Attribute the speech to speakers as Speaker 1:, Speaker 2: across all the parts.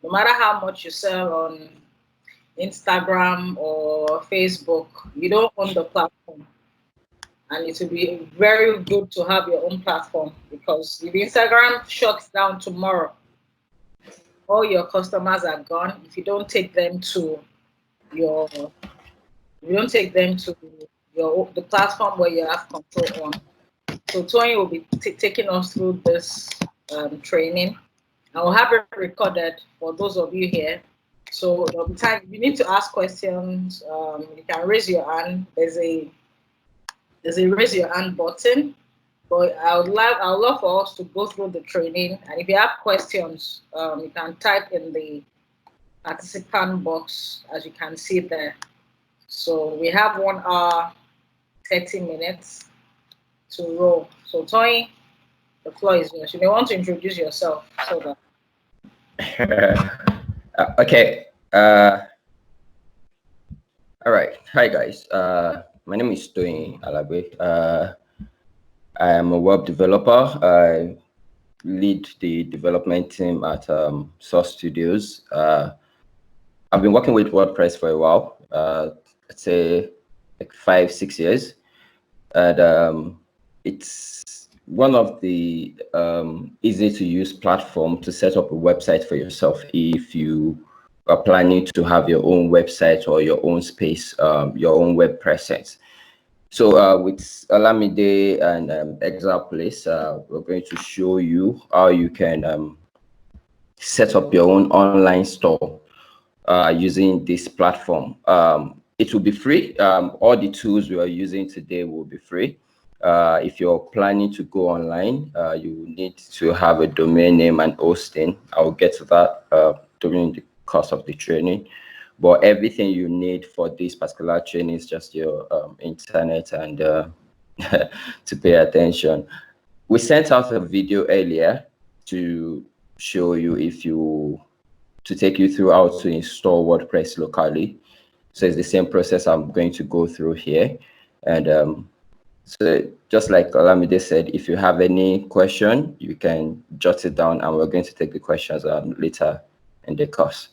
Speaker 1: No matter how much you sell on Instagram or Facebook, you don't own the platform. And it will be very good to have your own platform, because if Instagram shuts down tomorrow, all your customers are gone. If you don't take them to your, you don't take them to the platform where you have control on. So Tony will be taking us through this training. I will have it recorded for those of you here. So there'll be time if you need to ask questions. You can raise your hand. There's a raise your hand button. But I would love for us to go through the training. And if you have questions, you can type in the participant box, as you can see there. So we have 1 hour, 30 minutes to roll. So Tony, the floor is yours. You may want to introduce yourself so that.
Speaker 2: Okay. All right. Hi guys. My name is Tony Alagbe. I am a web developer. I lead the development team at Source Studios. I've been working with WordPress for a while. I'd say like 5-6 years, and it's one of the easy to use platform to set up a website for yourself if you are planning to have your own website or your own space, your own web presence. So with Alamide and Exaplace, we're going to show you how you can set up your own online store using this platform. It will be free. All the tools we are using today will be free. If you're planning to go online, you need to have a domain name and hosting. I'll get to that during the course of the training. But everything you need for this particular training is just your internet and to pay attention. We sent out a video earlier to show you to take you through how to install WordPress locally. So it's the same process I'm going to go through here. And so just like Olamide said, if you have any question, you can jot it down and we're going to take the questions later in the course.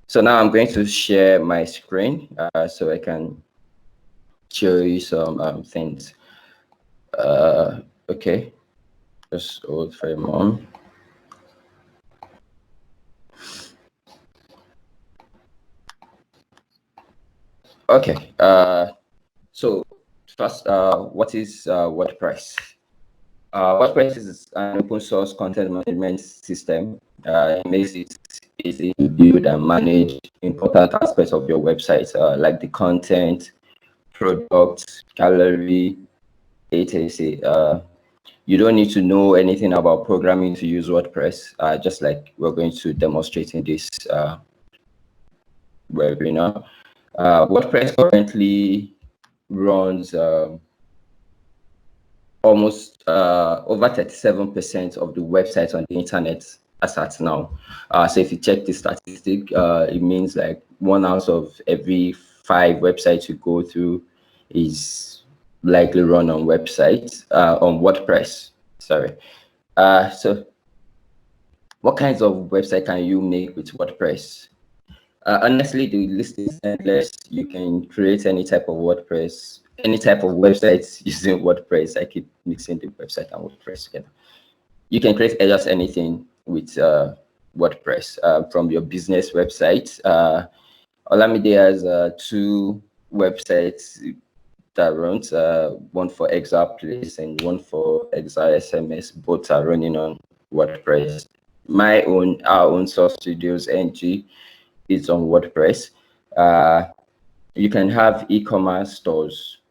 Speaker 2: So now I'm going to share my screen so I can show you some things. Okay, just hold for a moment. Okay, so first, what is WordPress? WordPress is an open source content management system. It makes it easy to build and manage important aspects of your website, like the content, products, gallery, etc. You don't need to know anything about programming to use WordPress, just like we're going to demonstrate in this webinar. WordPress currently runs almost over 37% of the websites on the internet as at now. So if you check the statistic, it means like 1 out of every 5 websites you go through is likely run on websites, on WordPress. Sorry. So what kinds of website can you make with WordPress? Honestly, the list is endless. You can create any type of WordPress, any type of websites using WordPress. I keep mixing the website and WordPress together. You can create just anything with WordPress from your business website. Olamide has 2 websites that runs, one for Exaplace and one for Exa SMS. Both are running on WordPress. Our own Source Studios NG is on WordPress. You can have e-commerce stores,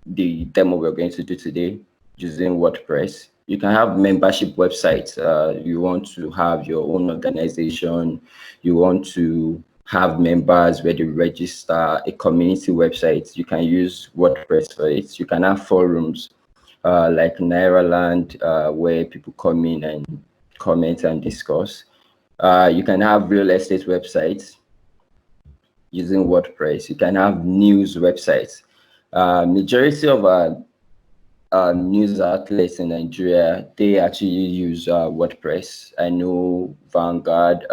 Speaker 2: the demo we're going to do today, using WordPress. You can have membership websites. You want to have your own organization. You want to have members where they register, a community website. You can use WordPress for it. You can have forums like Nairaland, where people come in and comment and discuss. You can have real estate websites using WordPress. You can have news websites. Majority of our news outlets in Nigeria, they actually use WordPress. I know Vanguard,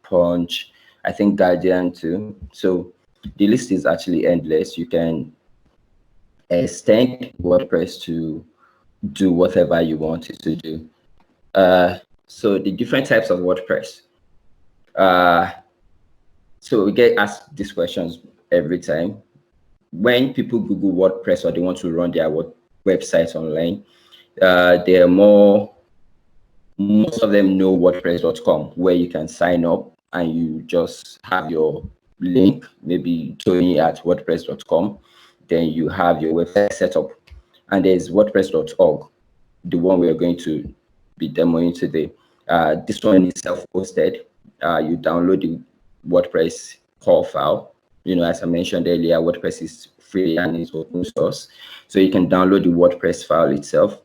Speaker 2: Punch, I think Guardian too. So the list is actually endless. You can extend WordPress to do whatever you want it to do. So the different types of WordPress. So we get asked these questions every time. When people Google WordPress or they want to run their website online, they're most of them know WordPress.com, where you can sign up and you just have your link, maybe Tony at WordPress.com. Then you have your website set up. And there's WordPress.org, the one we're going to be demoing today. This one is self-hosted. You download the WordPress core file. As I mentioned earlier, WordPress is free and it's open source. So you can download the WordPress file itself,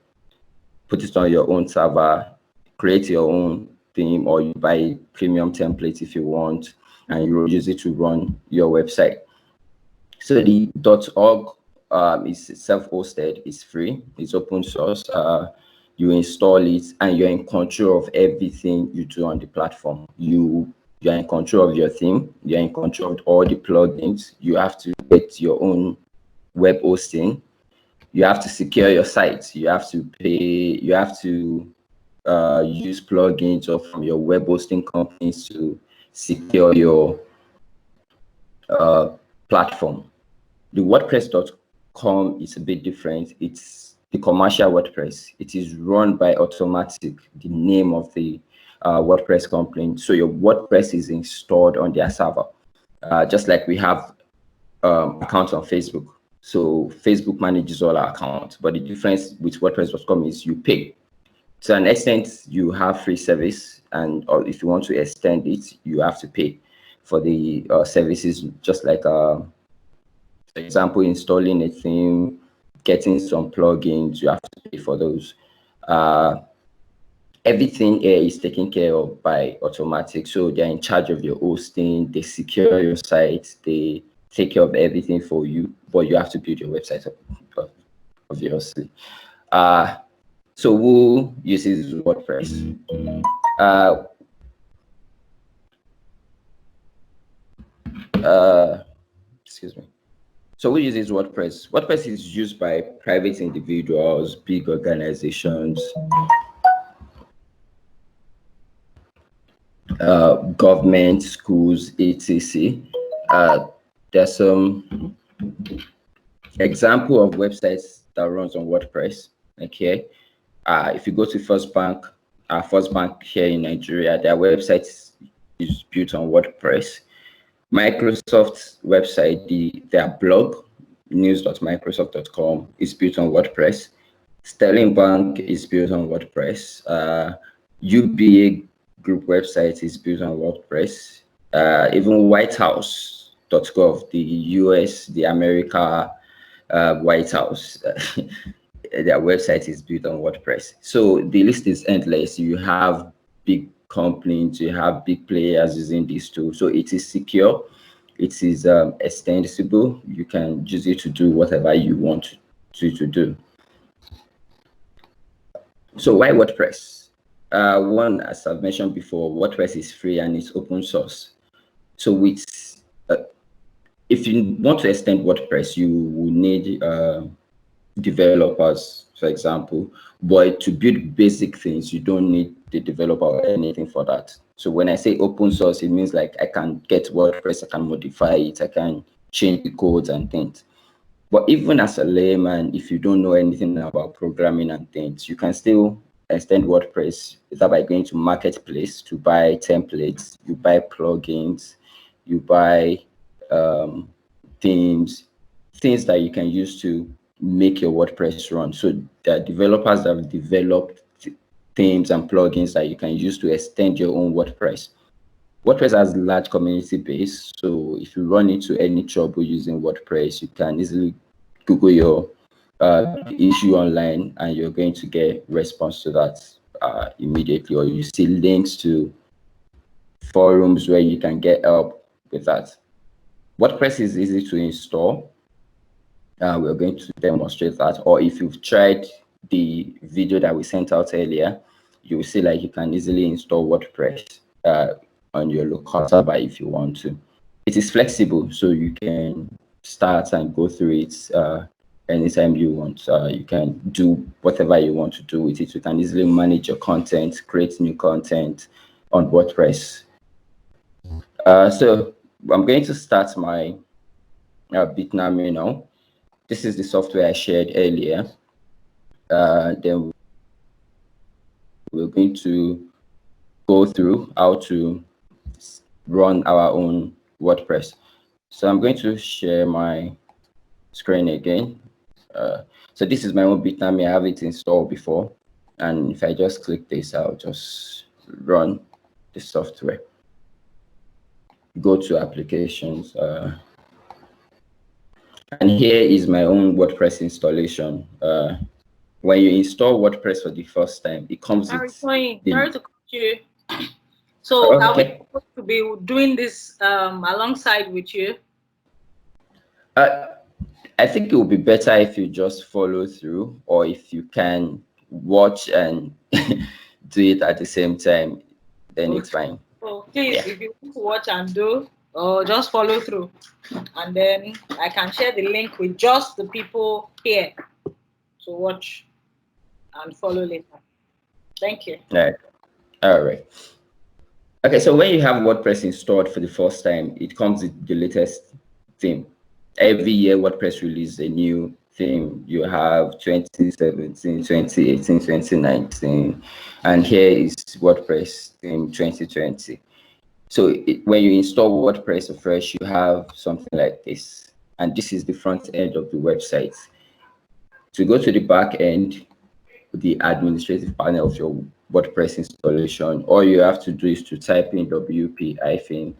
Speaker 2: put it on your own server, create your own theme, or you buy a premium template if you want, and you use it to run your website. So the .org is self-hosted, it's free, it's open source. You install it and you're in control of everything you do on the platform. You're in control of your theme, you're in control of all the plugins. You have to get your own web hosting. You have to secure your site. You have to pay, you have to use plugins or from your web hosting companies to secure your platform. The WordPress.com is a bit different. It's the commercial WordPress. It is run by Automatic, the name of the WordPress company. So your WordPress is installed on their server, just like we have accounts on Facebook. So Facebook manages all our accounts, but the difference with WordPress.com is you pay. To an extent, you have free service, and or if you want to extend it, you have to pay for the services, just like for example, installing a theme, getting some plugins, you have to pay for those. Everything here is taken care of by Automatic. So they're in charge of your hosting, they secure your site, they take care of everything for you, but you have to build your website up, obviously. So who uses WordPress? Excuse me. So who uses WordPress? WordPress is used by private individuals, big organizations, government, schools, etc. There's some example of websites that runs on WordPress. Okay, if you go to First Bank here in Nigeria, their website is built on WordPress. Microsoft's website, their blog, news.microsoft.com, is built on WordPress. Sterling Bank is built on WordPress. UBA Group website is built on WordPress. Even WhiteHouse.gov, the US, the America White House, their website is built on WordPress. So the list is endless. You have big companies, you have big players using this tool. So it is secure, it is extensible. You can use it to do whatever you want to do. So why WordPress? One, as I've mentioned before, WordPress is free and it's open source. So if you want to extend WordPress, you will need developers, for example, but to build basic things, you don't need the developer or anything for that. So when I say open source, it means like I can get WordPress, I can modify it, I can change the codes and things. But even as a layman, if you don't know anything about programming and things, you can still extend WordPress either by going to Marketplace to buy templates, you buy plugins, you buy themes, things that you can use to make your WordPress run. So there are developers that have developed themes and plugins that you can use to extend your own WordPress. WordPress has a large community base, so if you run into any trouble using WordPress, you can easily Google your issue online and you're going to get response to that immediately, or you see links to forums where you can get help with that. WordPress is easy to install. We're going to demonstrate that, or if you've tried the video that we sent out earlier, you will see like you can easily install WordPress. on your local server if you want to. It is flexible, so you can start and go through it anytime you want. You can do whatever you want to do with it. You can easily manage your content, create new content on WordPress. So I'm going to start my Bitnami now. This is the software I shared earlier. Then we're going to go through how to run our own WordPress. So I'm going to share my screen again. So this is my own Bitnami. I have it installed before. And if I just click this, I'll just run the software. Go to applications. And here is my own WordPress installation. When you install WordPress for the first time, it comes
Speaker 1: Sorry,
Speaker 2: with
Speaker 1: sorry
Speaker 2: the...
Speaker 1: to cut you. So are we
Speaker 2: Okay.
Speaker 1: supposed to be doing this alongside with you?
Speaker 2: I think it would be better if you just follow through, or if you can watch and do it at the same time, then it's fine.
Speaker 1: So please,
Speaker 2: Yeah.
Speaker 1: if you want to watch and do, or just follow through, and then I can share the link with just the people here to watch and follow later. Thank you.
Speaker 2: All right. Okay, so when you have WordPress installed for the first time, it comes with the latest theme. Every year, WordPress releases a new theme. You have 2017, 2018, 2019, and here is WordPress theme 2020. So when you install WordPress afresh, you have something like this, and this is the front end of the website. To go to the back end, the administrative panel of your WordPress installation, all you have to do is to type in wp-admin.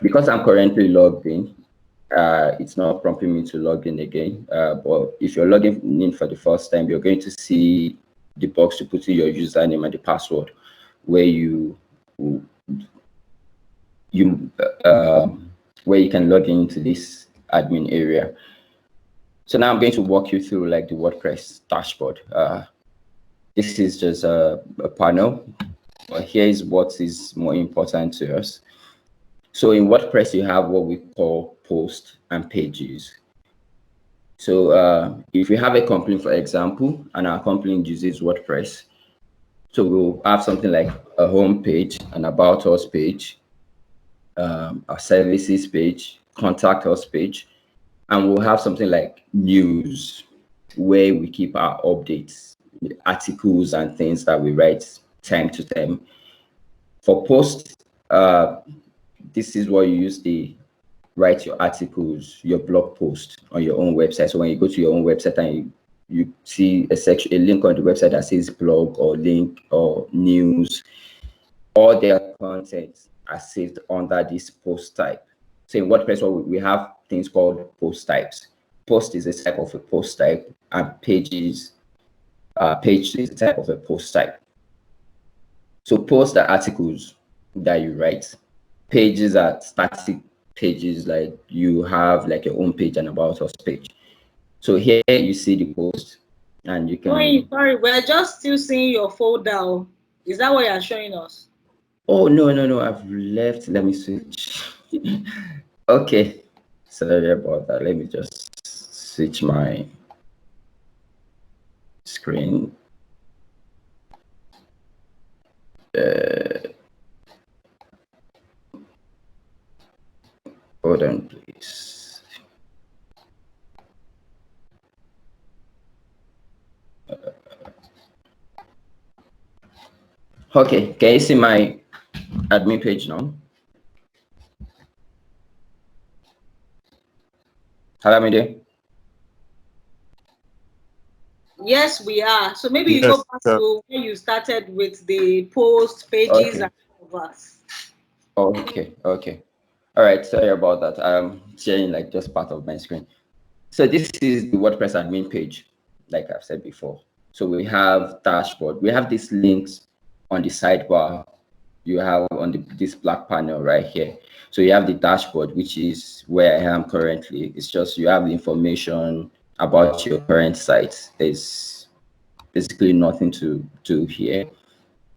Speaker 2: Because I'm currently logged in, it's not prompting me to log in again. But if you're logging in for the first time, you're going to see the box to put in your username and the password, where you where you can log into this admin area. So now I'm going to walk you through like the WordPress dashboard. This is just a panel, but here is what is more important to us. So in WordPress, you have what we call posts and pages. So if we have a company, for example, and our company uses WordPress, so we'll have something like a home page, an about us page, a services page, contact us page, and we'll have something like news, where we keep our updates, articles and things that we write time to time. For posts, this is what you use to write your articles, your blog post on your own website. So when you go to your own website and you see a section, a link on the website that says blog or link or news, all their content are saved under this post type. So in WordPress, we have things called post types. Post is a type of a post type, and pages, page is a type of a post type. So posts are articles that you write. Pages are static pages, like you have like your own page and about us page. So here you see the post, and you can...
Speaker 1: Sorry, we're just still seeing your folder. Is that what you're showing us?
Speaker 2: Oh, no, I've left. Let me switch. Okay, sorry about that. Let me just switch my screen. Hold on, please. Okay, can you see my admin page now? Hello, Mide?
Speaker 1: Yes, we are. So maybe you go back to where you started with the post pages and all of us.
Speaker 2: Okay. All right, sorry about that. I'm sharing like just part of my screen. So this is the WordPress admin page, like I've said before. So we have dashboard. We have these links on the sidebar. You have on this black panel right here. So you have the dashboard, which is where I am currently. It's just you have the information about your current site. There's basically nothing to do here.